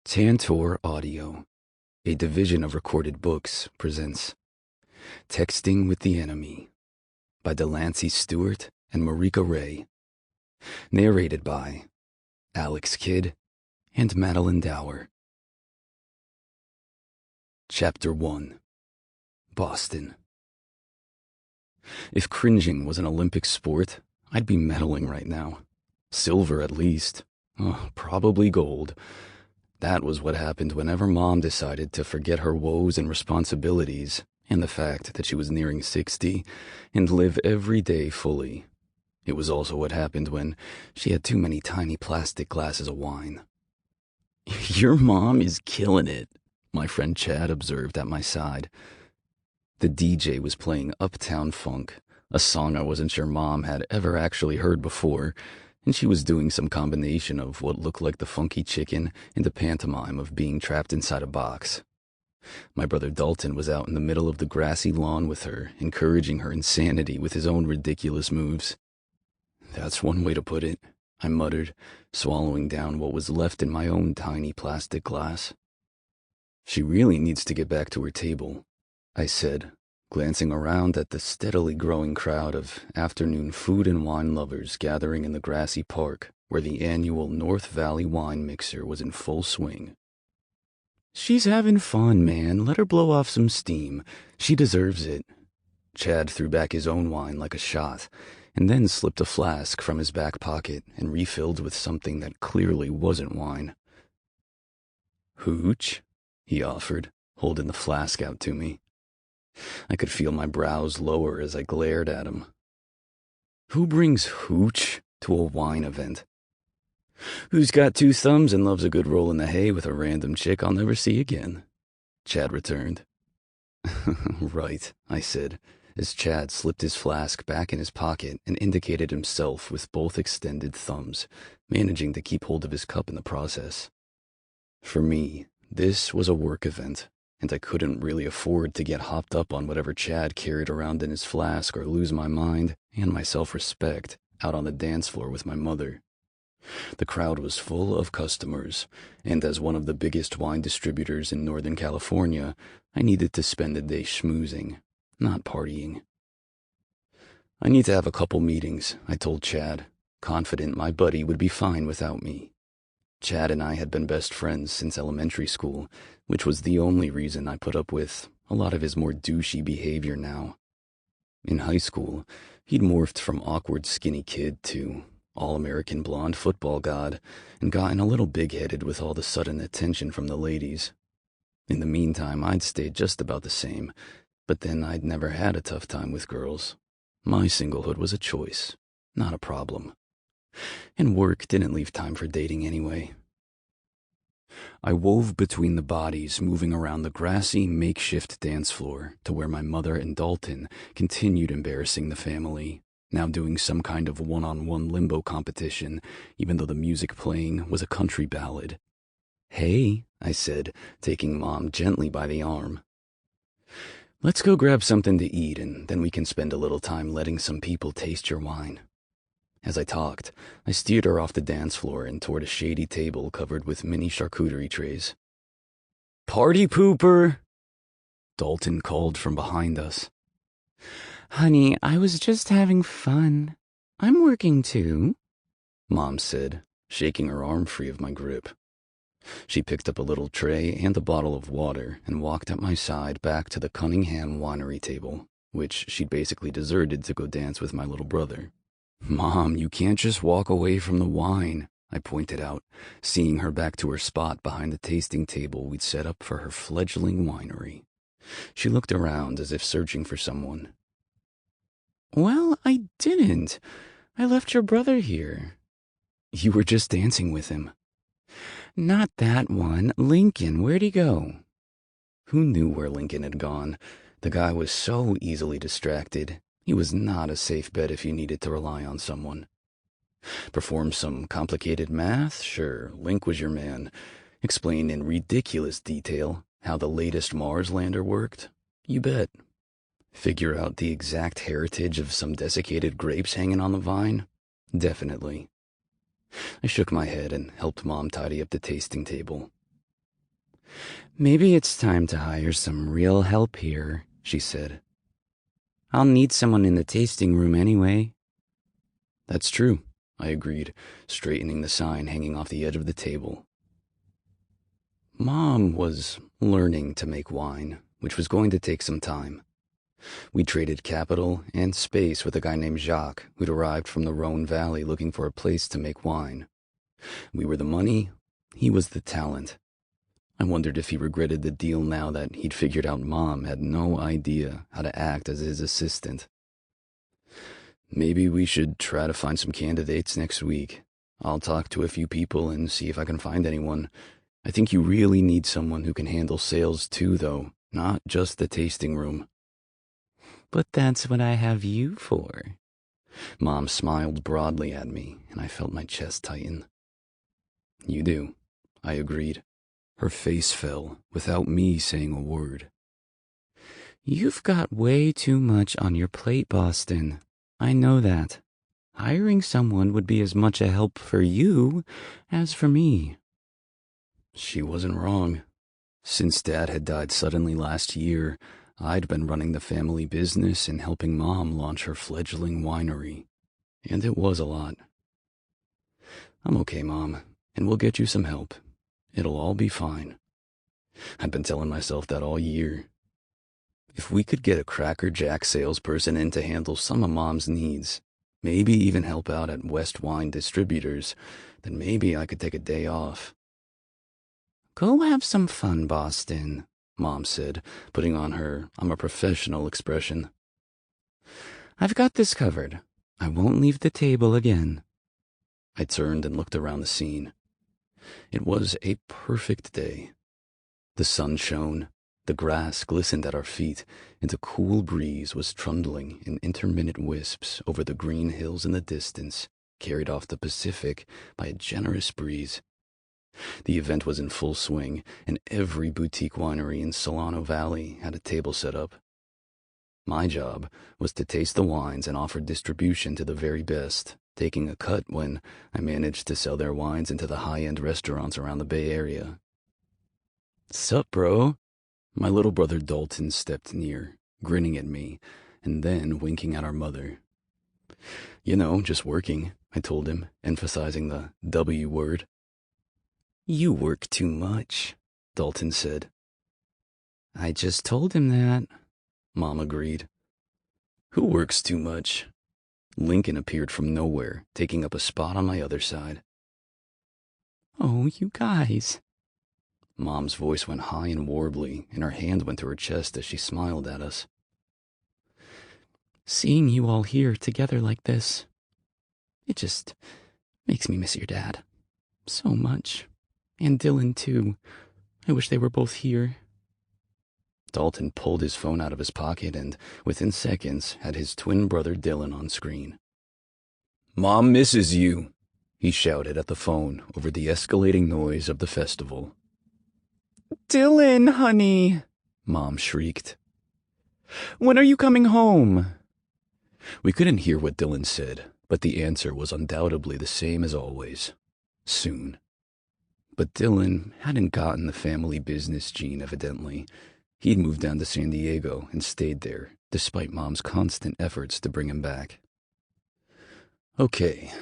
Tantor Audio, a division of Recorded Books, presents Texting with the Enemy by Delancey Stewart and Marika Ray. Narrated by Kydd and Madeleine Dauer. Chapter 1. Boston. If cringing was an Olympic sport, I'd be medaling right now. Silver at least. Probably gold. That was what happened whenever Mom decided to forget her woes and responsibilities and the fact that she was nearing 60 and live every day fully. It was also what happened when she had too many tiny plastic glasses of wine. "Your mom is killing it," my friend Chad observed at my side. The DJ was playing Uptown Funk, a song I wasn't sure Mom had ever actually heard before, and she was doing some combination of what looked like the Funky Chicken and a pantomime of being trapped inside a box. My brother Dalton was out in the middle of the grassy lawn with her, encouraging her insanity with his own ridiculous moves. "That's one way to put it," I muttered, swallowing down what was left in my own tiny plastic glass. "She really needs to get back to her table," I said, glancing around at the steadily growing crowd of afternoon food and wine lovers gathering in the grassy park where the annual North Valley wine mixer was in full swing. "She's having fun, man. Let her blow off some steam. She deserves it." Chad threw back his own wine like a shot, and then slipped a flask from his back pocket and refilled with something that clearly wasn't wine. "Hooch?" he offered, holding the flask out to me. I could feel my brows lower as I glared at him. Who brings hooch to a wine event? Who's got two thumbs and loves a good roll in the hay with a random chick I'll never see again? Chad returned. "Right," I said, as Chad slipped his flask back in his pocket and indicated himself with both extended thumbs, managing to keep hold of his cup in the process. For me, this was a work event, and I couldn't really afford to get hopped up on whatever Chad carried around in his flask or lose my mind and my self-respect out on the dance floor with my mother. The crowd was full of customers, and as one of the biggest wine distributors in Northern California, I needed to spend the day schmoozing, not partying. "I need to have a couple meetings," I told Chad, confident my buddy would be fine without me. Chad and I had been best friends since elementary school, which was the only reason I put up with a lot of his more douchey behavior now. In high school, he'd morphed from awkward skinny kid to all-American blonde football god and gotten a little big-headed with all the sudden attention from the ladies. In the meantime, I'd stayed just about the same, but then I'd never had a tough time with girls. My singlehood was a choice, not a problem. And work didn't leave time for dating anyway. I wove between the bodies moving around the grassy makeshift dance floor to where my mother and Dalton continued embarrassing the family, now doing some kind of one-on-one limbo competition, even though the music playing was a country ballad. "Hey," I said, taking Mom gently by the arm. "Let's go grab something to eat, and then we can spend a little time letting some people taste your wine." As I talked, I steered her off the dance floor and toward a shady table covered with mini charcuterie trays. "Party pooper!" Dalton called from behind us. "Honey, I was just having fun. I'm working too," Mom said, shaking her arm free of my grip. She picked up a little tray and a bottle of water and walked at my side back to the Cunningham winery table, which she'd basically deserted to go dance with my little brother. "Mom, you can't just walk away from the wine," I pointed out, seeing her back to her spot behind the tasting table we'd set up for her fledgling winery. She looked around as if searching for someone. "Well, I didn't. I left your brother here." "You were just dancing with him." "Not that one. Lincoln, where'd he go?" Who knew where Lincoln had gone? The guy was so easily distracted. He was not a safe bet if you needed to rely on someone. Perform some complicated math? Sure, Link was your man. Explain in ridiculous detail how the latest Mars lander worked? You bet. Figure out the exact heritage of some desiccated grapes hanging on the vine? Definitely. I shook my head and helped Mom tidy up the tasting table. Maybe it's time to hire some real help here, she said. I'll need someone in the tasting room anyway. That's true, I agreed, straightening the sign hanging off the edge of the table. Mom was learning to make wine, which was going to take some time. We traded capital and space with a guy named Jacques, who'd arrived from the Rhone Valley looking for a place to make wine. We were the money, he was the talent. I wondered if he regretted the deal now that he'd figured out Mom had no idea how to act as his assistant. Maybe we should try to find some candidates next week. I'll talk to a few people and see if I can find anyone. I think you really need someone who can handle sales too, though, not just the tasting room. But that's what I have you for. Mom smiled broadly at me, and I felt my chest tighten. You do, I agreed. Her face fell without me saying a word. You've got way too much on your plate, Boston. I know that. Hiring someone would be as much a help for you as for me. She wasn't wrong. Since Dad had died suddenly last year, I'd been running the family business and helping Mom launch her fledgling winery. And it was a lot. I'm okay, Mom, and we'll get you some help. It'll all be fine. I'd been telling myself that all year. If we could get a Cracker Jack salesperson in to handle some of Mom's needs, maybe even help out at West Wine Distributors, then maybe I could take a day off. Go have some fun, Boston, Mom said, putting on her I'm a professional expression. I've got this covered. I won't leave the table again. I turned and looked around the scene. It was a perfect day. The sun shone, the grass glistened at our feet, and a cool breeze was trundling in intermittent wisps over the green hills in the distance, carried off the Pacific by a generous breeze. The event was in full swing, and every boutique winery in Solano Valley had a table set up. My job was to taste the wines and offer distribution to the very best, taking a cut when I managed to sell their wines into the high-end restaurants around the Bay Area. Sup, bro? My little brother Dalton stepped near, grinning at me, and then winking at our mother. You know, just working, I told him, emphasizing the W word. You work too much, Dalton said. I just told him that, Mom agreed. Who works too much? Lincoln appeared from nowhere, taking up a spot on my other side. Oh, you guys. Mom's voice went high and warbly, and her hand went to her chest as she smiled at us. Seeing you all here together like this, it just makes me miss your dad so much. And Dylan, too. I wish they were both here. Dalton pulled his phone out of his pocket and, within seconds, had his twin brother Dylan on screen. Mom misses you, he shouted at the phone over the escalating noise of the festival. Dylan, honey, Mom shrieked. When are you coming home? We couldn't hear what Dylan said, but the answer was undoubtedly the same as always. Soon. But Dylan hadn't gotten the family business gene, evidently. He'd moved down to San Diego and stayed there, despite Mom's constant efforts to bring him back. Okay,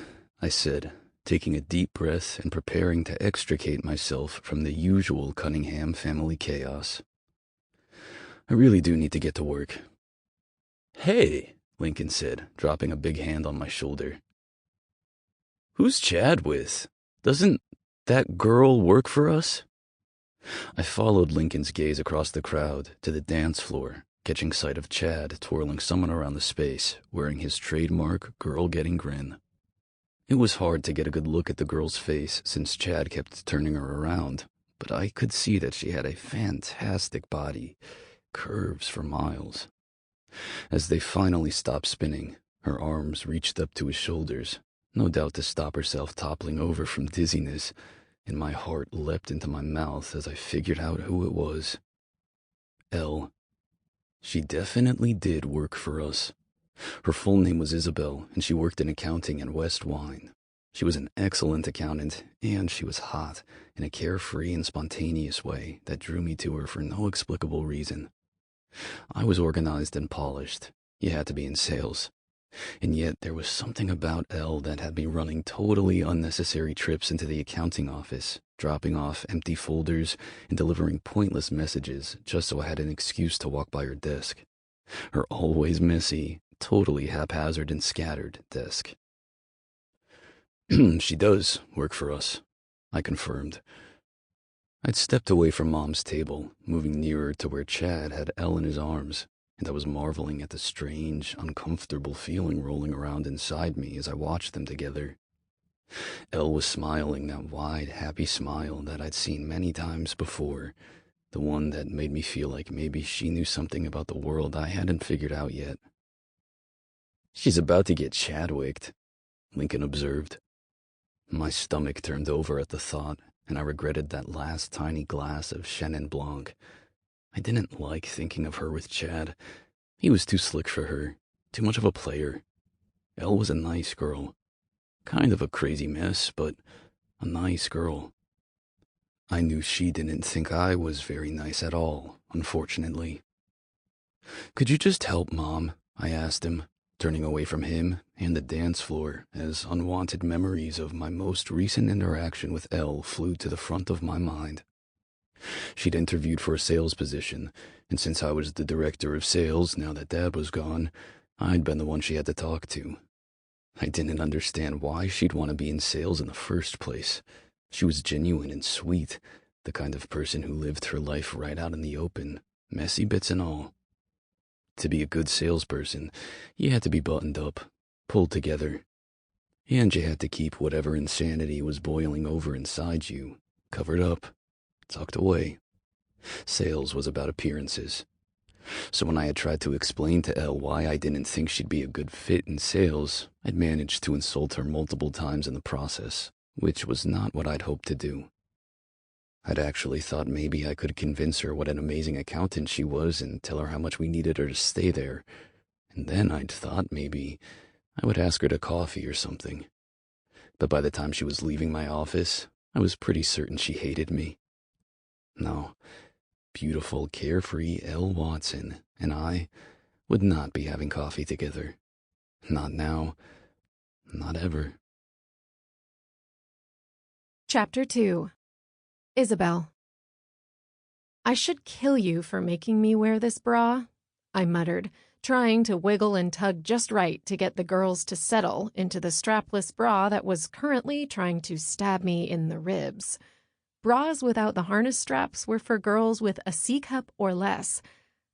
I said, taking a deep breath and preparing to extricate myself from the usual Cunningham family chaos. I really do need to get to work. Hey, Lincoln said, dropping a big hand on my shoulder. Who's Chad with? Doesn't that girl work for us? I followed Lincoln's gaze across the crowd to the dance floor, catching sight of Chad twirling someone around the space, wearing his trademark girl-getting grin. It was hard to get a good look at the girl's face since Chad kept turning her around, but I could see that she had a fantastic body, curves for miles. As they finally stopped spinning, her arms reached up to his shoulders, no doubt to stop herself toppling over from dizziness, and my heart leapt into my mouth as I figured out who it was. Elle. She definitely did work for us. Her full name was Isabel, and she worked in accounting at West Wine. She was an excellent accountant, and she was hot in a carefree and spontaneous way that drew me to her for no explicable reason. I was organized and polished. You had to be in sales. And yet there was something about Elle that had me running totally unnecessary trips into the accounting office, dropping off empty folders and delivering pointless messages just so I had an excuse to walk by her desk. Her always messy, totally haphazard and scattered desk. She does work for us, I confirmed. I'd stepped away from Mom's table, moving nearer to where Chad had Elle in his arms, and I was marveling at the strange, uncomfortable feeling rolling around inside me as I watched them together. Elle was smiling that wide, happy smile that I'd seen many times before, the one that made me feel like maybe she knew something about the world I hadn't figured out yet. "She's about to get Chadwicked," Lincoln observed. My stomach turned over at the thought, and I regretted that last tiny glass of Chenin Blanc. I didn't like thinking of her with Chad. He was too slick for her, too much of a player. Elle was a nice girl. Kind of a crazy mess, but a nice girl. I knew she didn't think I was very nice at all, unfortunately. "Could you just help, Mom?" I asked him, turning away from him and the dance floor as unwanted memories of my most recent interaction with Elle flew to the front of my mind. She'd interviewed for a sales position, and since I was the director of sales now that Dad was gone, I'd been the one she had to talk to. I didn't understand why she'd want to be in sales in the first place. She was genuine and sweet, the kind of person who lived her life right out in the open, messy bits and all. To be a good salesperson, you had to be buttoned up, pulled together, and you had to keep whatever insanity was boiling over inside you covered up, tucked away. Sales was about appearances. So when I had tried to explain to Elle why I didn't think she'd be a good fit in sales, I'd managed to insult her multiple times in the process, which was not what I'd hoped to do. I'd actually thought maybe I could convince her what an amazing accountant she was and tell her how much we needed her to stay there. And then I'd thought maybe I would ask her to coffee or something. But by the time she was leaving my office, I was pretty certain she hated me. No, beautiful, carefree El Watson and I would not be having coffee together. Not now. Not ever. Chapter 2. Isabel. "I should kill you for making me wear this bra," I muttered, trying to wiggle and tug just right to get the girls to settle into the strapless bra that was currently trying to stab me in the ribs. Bras without the harness straps were for girls with a C cup or less.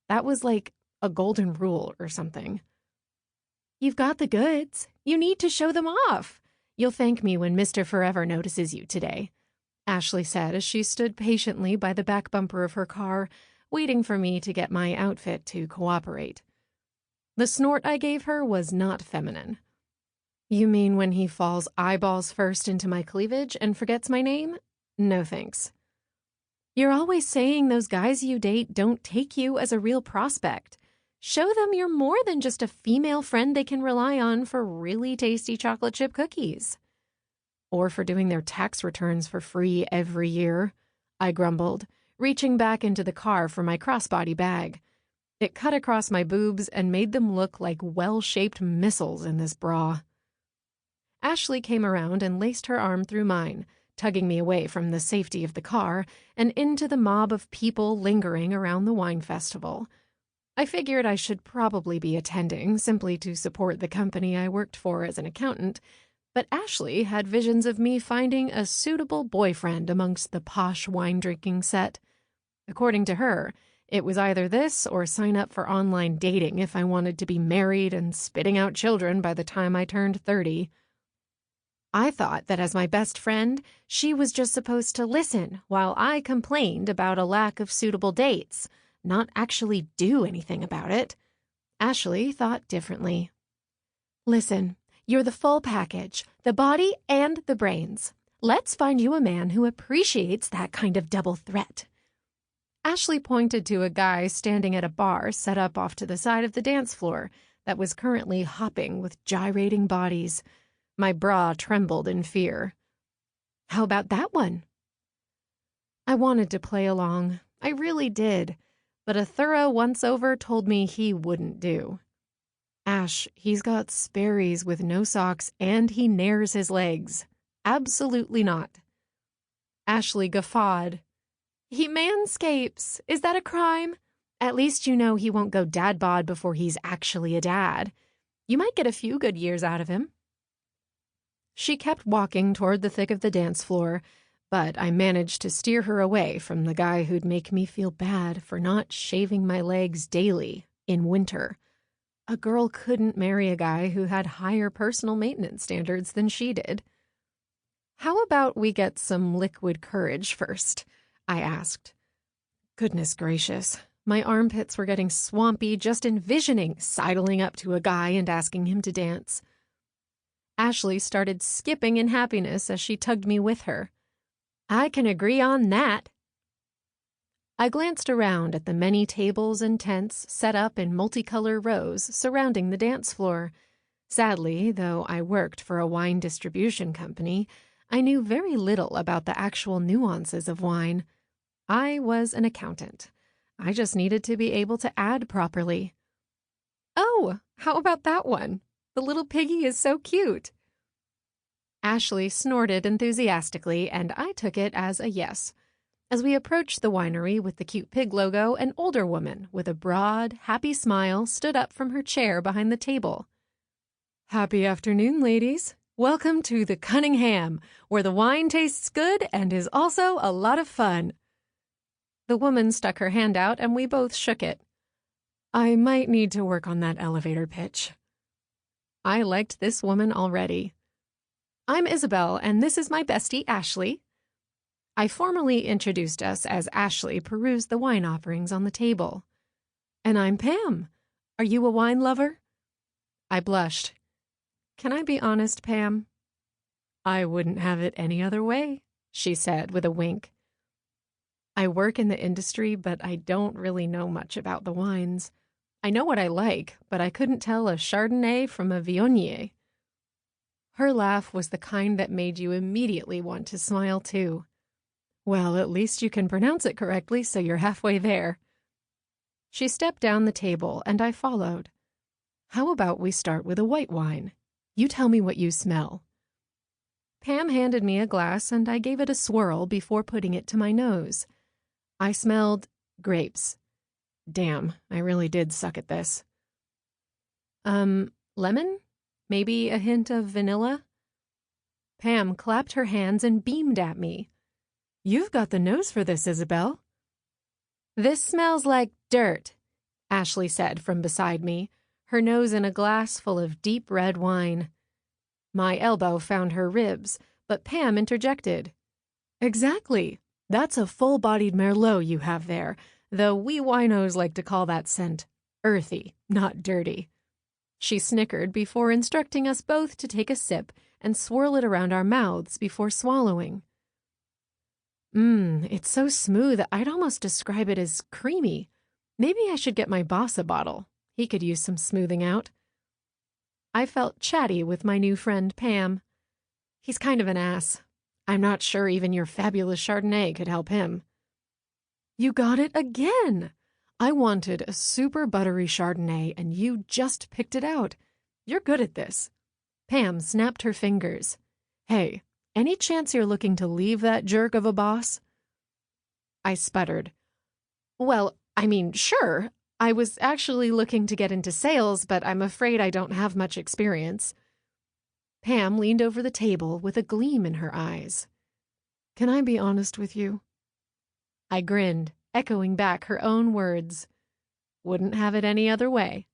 That was like a golden rule or something. "You've got the goods. You need to show them off. You'll thank me when Mr. Forever notices you today," Ashley said as she stood patiently by the back bumper of her car, waiting for me to get my outfit to cooperate. The snort I gave her was not feminine. "You mean when he falls eyeballs first into my cleavage and forgets my name? No thanks." "You're always saying those guys you date don't take you as a real prospect. Show them you're more than just a female friend they can rely on for really tasty chocolate chip cookies." "Or for doing their tax returns for free every year," I grumbled, reaching back into the car for my crossbody bag. It cut across my boobs and made them look like well-shaped missiles in this bra. Ashley came around and laced her arm through mine, tugging me away from the safety of the car and into the mob of people lingering around the wine festival. I figured I should probably be attending simply to support the company I worked for as an accountant, but Ashley had visions of me finding a suitable boyfriend amongst the posh wine-drinking set. According to her, it was either this or sign up for online dating if I wanted to be married and spitting out children by the time I turned 30. I thought that as my best friend, she was just supposed to listen while I complained about a lack of suitable dates, not actually do anything about it. Ashley thought differently. "Listen, you're the full package, the body and the brains. Let's find you a man who appreciates that kind of double threat." Ashley pointed to a guy standing at a bar set up off to the side of the dance floor that was currently hopping with gyrating bodies. My bra trembled in fear. How about that one? I wanted to play along. I really did. But a thorough once-over told me he wouldn't do. Ash, he's got Sperry's with no socks and he nares his legs. Absolutely not. Ashley guffawed. He manscapes. Is that a crime? At least you know he won't go dad bod before he's actually a dad. You might get a few good years out of him. She kept walking toward the thick of the dance floor, but I managed to steer her away from the guy who'd make me feel bad for not shaving my legs daily in winter. A girl couldn't marry a guy who had higher personal maintenance standards than she did. How about we get some liquid courage first? I asked. Goodness gracious, my armpits were getting swampy just envisioning sidling up to a guy and asking him to dance. Ashley started skipping in happiness as she tugged me with her. I can agree on that. I glanced around at the many tables and tents set up in multicolor rows surrounding the dance floor. Sadly, though I worked for a wine distribution company, I knew very little about the actual nuances of wine. I was an accountant. I just needed to be able to add properly. Oh, how about that one? The little piggy is so cute. Ashley snorted enthusiastically, and I took it as a yes. As we approached the winery with the cute pig logo, an older woman with a broad, happy smile stood up from her chair behind the table. Happy afternoon, ladies. Welcome to the Cunningham, where the wine tastes good and is also a lot of fun. The woman stuck her hand out, and we both shook it. I might need to work on that elevator pitch. I liked this woman already. I'm Isabel, and this is my bestie, Ashley. I formally introduced us as Ashley perused the wine offerings on the table. And I'm Pam. Are you a wine lover? I blushed. Can I be honest, Pam? I wouldn't have it any other way, she said with a wink. I work in the industry, but I don't really know much about the wines. I know what I like, but I couldn't tell a Chardonnay from a Viognier. Her laugh was the kind that made you immediately want to smile, too. Well, at least you can pronounce it correctly, so you're halfway there. She stepped down the table, and I followed. How about we start with a white wine? You tell me what you smell. Pam handed me a glass, and I gave it a swirl before putting it to my nose. I smelled grapes. Damn, I really did suck at this. Lemon? Maybe a hint of vanilla? Pam clapped her hands and beamed at me. You've got the nose for this, Isabel. This smells like dirt, Ashley said from beside me, her nose in a glass full of deep red wine. My elbow found her ribs, but Pam interjected. Exactly. That's a full-bodied Merlot you have there, though we winos like to call that scent earthy, not dirty. She snickered before instructing us both to take a sip and swirl it around our mouths before swallowing. It's so smooth I'd almost describe it as creamy. Maybe I should get my boss a bottle. He could use some smoothing out. I felt chatty with my new friend Pam. He's kind of an ass. I'm not sure even your fabulous Chardonnay could help him. You got it again! I wanted a super buttery Chardonnay, and you just picked it out. You're good at this. Pam snapped her fingers. Hey, any chance you're looking to leave that jerk of a boss? I sputtered. Well, I mean, sure. I was actually looking to get into sales, but I'm afraid I don't have much experience. Pam leaned over the table with a gleam in her eyes. Can I be honest with you? I grinned, echoing back her own words. Wouldn't have it any other way.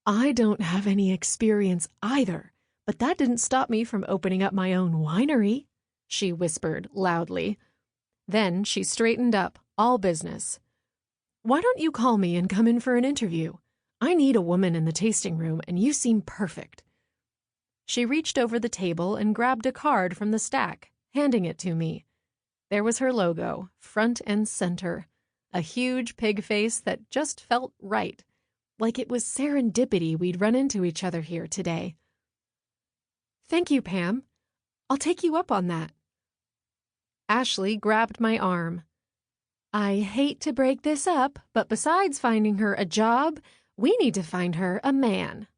I don't have any experience either, but that didn't stop me from opening up my own winery, she whispered loudly. Then she straightened up, all business. Why don't you call me and come in for an interview? I need a woman in the tasting room, and you seem perfect. She reached over the table and grabbed a card from the stack, handing it to me. There was her logo, front and center, a huge pig face that just felt right, like it was serendipity we'd run into each other here today. Thank you, Pam. I'll take you up on that. Ashley grabbed my arm. I hate to break this up, but besides finding her a job, we need to find her a man.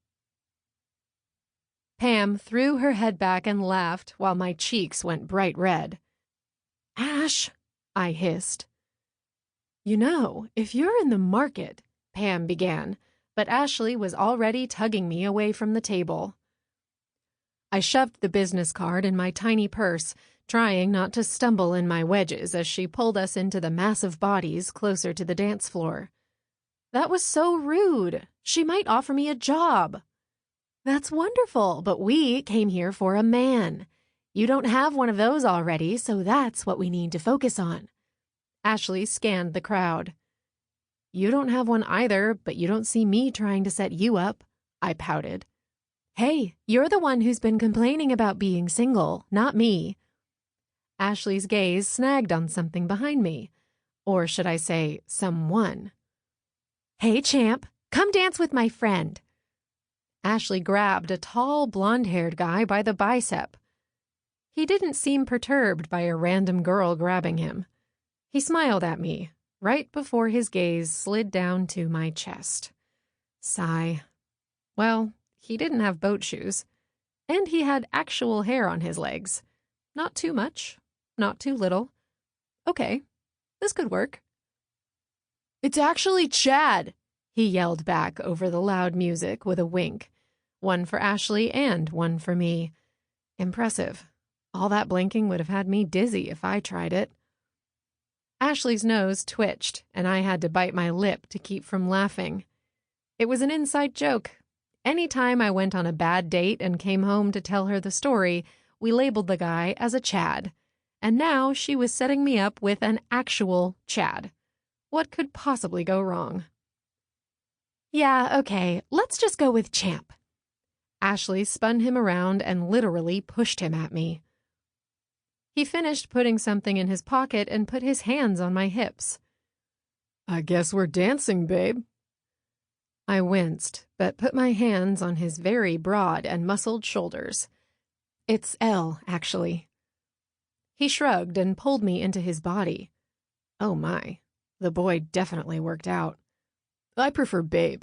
Pam threw her head back and laughed while my cheeks went bright red. Ash, I hissed. You know, if you're in the market, Pam began, but Ashley was already tugging me away from the table. I shoved the business card in my tiny purse, trying not to stumble in my wedges as she pulled us into the massive bodies closer to the dance floor. That was so rude. She might offer me a job. That's wonderful, but we came here for a man. You don't have one of those already, so that's what we need to focus on. Ashley scanned the crowd. You don't have one either, but you don't see me trying to set you up, I pouted. Hey, you're the one who's been complaining about being single, not me. Ashley's gaze snagged on something behind me. Or should I say, someone. Hey, champ, come dance with my friend. Ashley grabbed a tall, blonde-haired guy by the bicep. He didn't seem perturbed by a random girl grabbing him. He smiled at me, right before his gaze slid down to my chest. Sigh. Well, he didn't have boat shoes. And he had actual hair on his legs. Not too much, not too little. Okay, this could work. It's actually Chad, he yelled back over the loud music with a wink. One for Ashley and one for me. Impressive. All that blinking would have had me dizzy if I tried it. Ashley's nose twitched, and I had to bite my lip to keep from laughing. It was an inside joke. Any time I went on a bad date and came home to tell her the story, we labeled the guy as a Chad. And now she was setting me up with an actual Chad. What could possibly go wrong? Yeah, okay, let's just go with Champ. Ashley spun him around and literally pushed him at me. He finished putting something in his pocket and put his hands on my hips. I guess we're dancing, babe. I winced, but put my hands on his very broad and muscled shoulders. It's Elle, actually. He shrugged and pulled me into his body. Oh my, the boy definitely worked out. I prefer babe.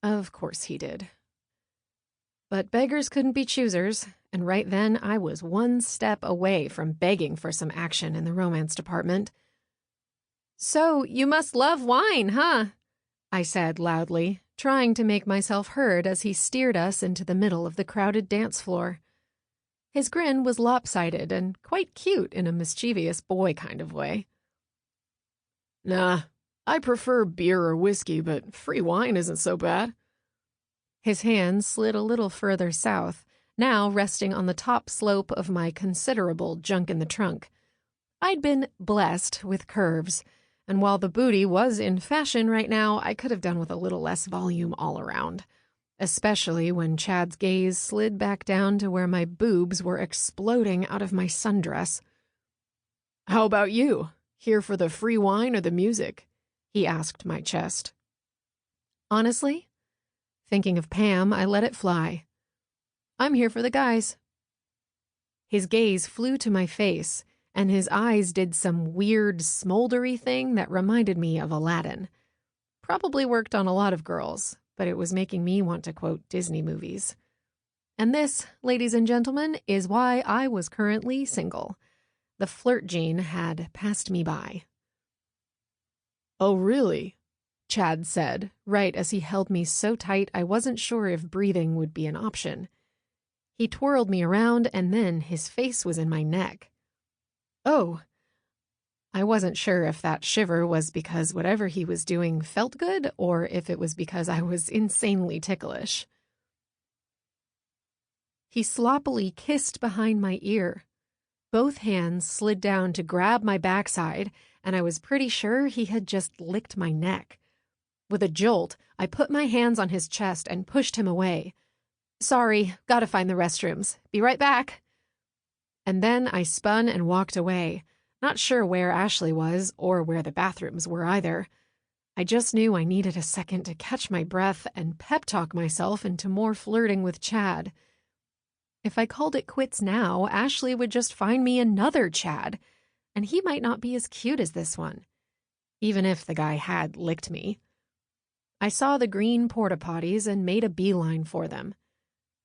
Of course he did. But beggars couldn't be choosers, and right then I was one step away from begging for some action in the romance department. So you must love wine, huh? I said loudly, trying to make myself heard as he steered us into the middle of the crowded dance floor. His grin was lopsided and quite cute in a mischievous boy kind of way. Nah, I prefer beer or whiskey, but free wine isn't so bad. His hand slid a little further south, now resting on the top slope of my considerable junk in the trunk. I'd been blessed with curves, and while the booty was in fashion right now, I could have done with a little less volume all around, especially when Chad's gaze slid back down to where my boobs were exploding out of my sundress. How about you? Here for the free wine or the music? He asked my chest. Honestly, thinking of Pam, I let it fly. I'm here for the guys. His gaze flew to my face, and his eyes did some weird, smoldery thing that reminded me of Aladdin. Probably worked on a lot of girls, but it was making me want to quote Disney movies. And this, ladies and gentlemen, is why I was currently single. The flirt gene had passed me by. Oh, really? Chad said, right as he held me so tight I wasn't sure if breathing would be an option. He twirled me around, and then his face was in my neck. Oh. I wasn't sure if that shiver was because whatever he was doing felt good, or if it was because I was insanely ticklish. He sloppily kissed behind my ear. Both hands slid down to grab my backside, and I was pretty sure he had just licked my neck. With a jolt, I put my hands on his chest and pushed him away. Sorry, gotta find the restrooms. Be right back. And then I spun and walked away, not sure where Ashley was or where the bathrooms were either. I just knew I needed a second to catch my breath and pep talk myself into more flirting with Chad. If I called it quits now, Ashley would just find me another Chad, and he might not be as cute as this one, even if the guy had licked me. I saw the green porta potties and made a beeline for them.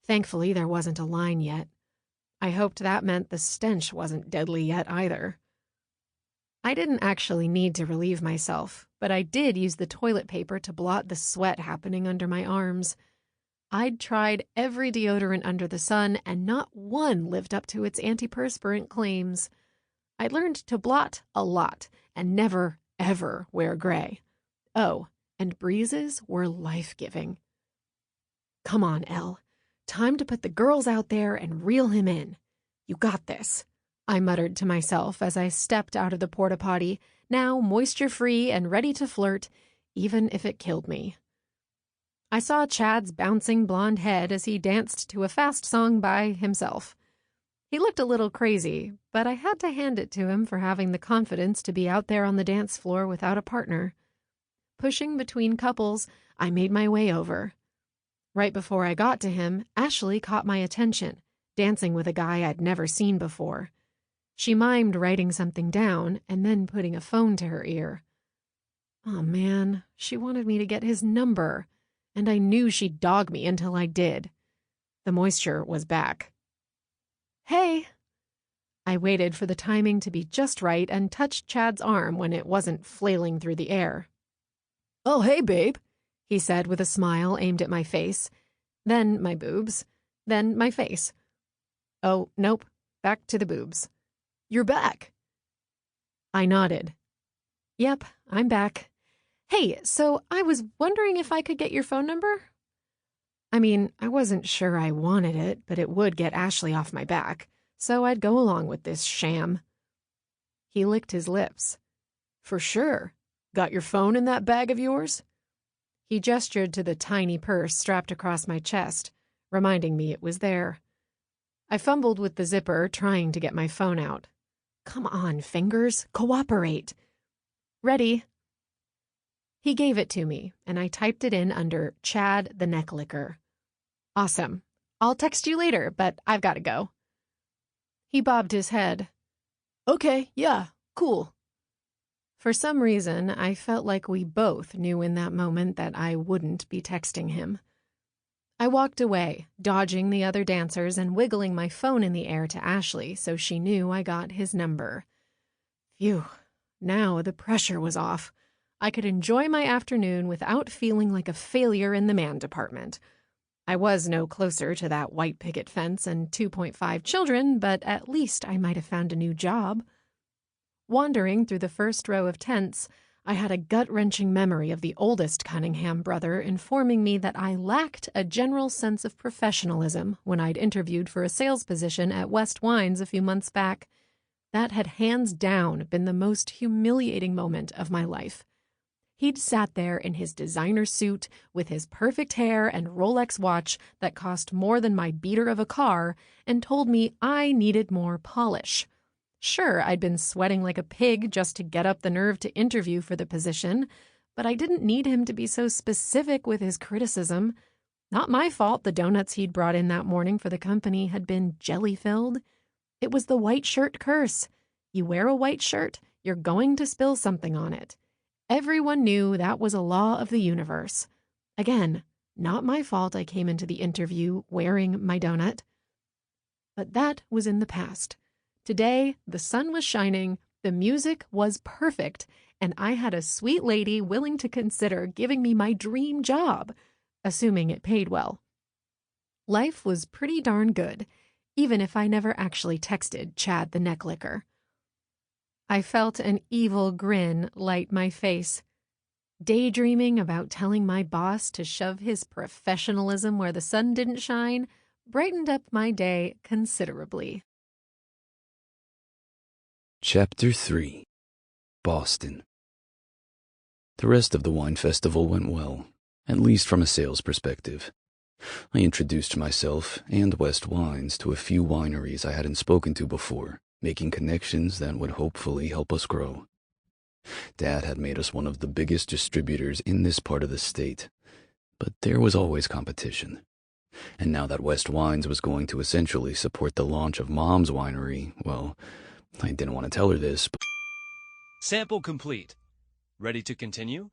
Thankfully, there wasn't a line yet. I hoped that meant the stench wasn't deadly yet either. I didn't actually need to relieve myself, but I did use the toilet paper to blot the sweat happening under my arms. I'd tried every deodorant under the sun, and not one lived up to its antiperspirant claims. I'd learned to blot a lot and never, ever wear gray. Oh, and breezes were life-giving. Come on, Elle. Time to put the girls out there and reel him in. You got this, I muttered to myself as I stepped out of the porta potty, now moisture-free and ready to flirt, even if it killed me. I saw Chad's bouncing blonde head as he danced to a fast song by himself. He looked a little crazy, but I had to hand it to him for having the confidence to be out there on the dance floor without a partner. Pushing between couples, I made my way over. Right before I got to him, Ashley caught my attention, dancing with a guy I'd never seen before. She mimed writing something down and then putting a phone to her ear. Oh man, she wanted me to get his number, and I knew she'd dog me until I did. The moisture was back. Hey! I waited for the timing to be just right and touched Chad's arm when it wasn't flailing through the air. Oh, hey, babe, he said with a smile aimed at my face, then my boobs, then my face. Oh, nope, back to the boobs. You're back. I nodded. Yep, I'm back. Hey, so I was wondering if I could get your phone number? I mean, I wasn't sure I wanted it, but it would get Ashley off my back, so I'd go along with this sham. He licked his lips. For sure. Got your phone in that bag of yours? He gestured to the tiny purse strapped across my chest, reminding me it was there. I fumbled with the zipper, trying to get my phone out. Come on, fingers, cooperate. Ready. He gave it to me, and I typed it in under Chad the Neck Licker. Awesome. I'll text you later, but I've got to go. He bobbed his head. Okay, yeah, cool. For some reason, I felt like we both knew in that moment that I wouldn't be texting him. I walked away, dodging the other dancers and wiggling my phone in the air to Ashley so she knew I got his number. Phew, now the pressure was off. I could enjoy my afternoon without feeling like a failure in the man department. I was no closer to that white picket fence and 2.5 children, but at least I might have found a new job. Wandering through the first row of tents, I had a gut-wrenching memory of the oldest Cunningham brother informing me that I lacked a general sense of professionalism when I'd interviewed for a sales position at West Wines a few months back. That had hands down been the most humiliating moment of my life. He'd sat there in his designer suit with his perfect hair and Rolex watch that cost more than my beater of a car and told me I needed more polish. Sure, I'd been sweating like a pig just to get up the nerve to interview for the position, but I didn't need him to be so specific with his criticism. Not my fault the donuts he'd brought in that morning for the company had been jelly-filled. It was the white shirt curse. You wear a white shirt, you're going to spill something on it. Everyone knew that was a law of the universe. Again, not my fault I came into the interview wearing my donut. But that was in the past. Today, the sun was shining, the music was perfect, and I had a sweet lady willing to consider giving me my dream job, assuming it paid well. Life was pretty darn good, even if I never actually texted Chad the Neck Licker. I felt an evil grin light my face. Daydreaming about telling my boss to shove his professionalism where the sun didn't shine brightened up my day considerably. Chapter 3. Boston. The rest of the wine festival went well, at least from a sales perspective. I introduced myself and West Wines to a few wineries I hadn't spoken to before, making connections that would hopefully help us grow. Dad had made us one of the biggest distributors in this part of the state, but there was always competition. And now that West Wines was going to essentially support the launch of Mom's winery, well, I didn't want to tell her this, but... Sample complete. Ready to continue?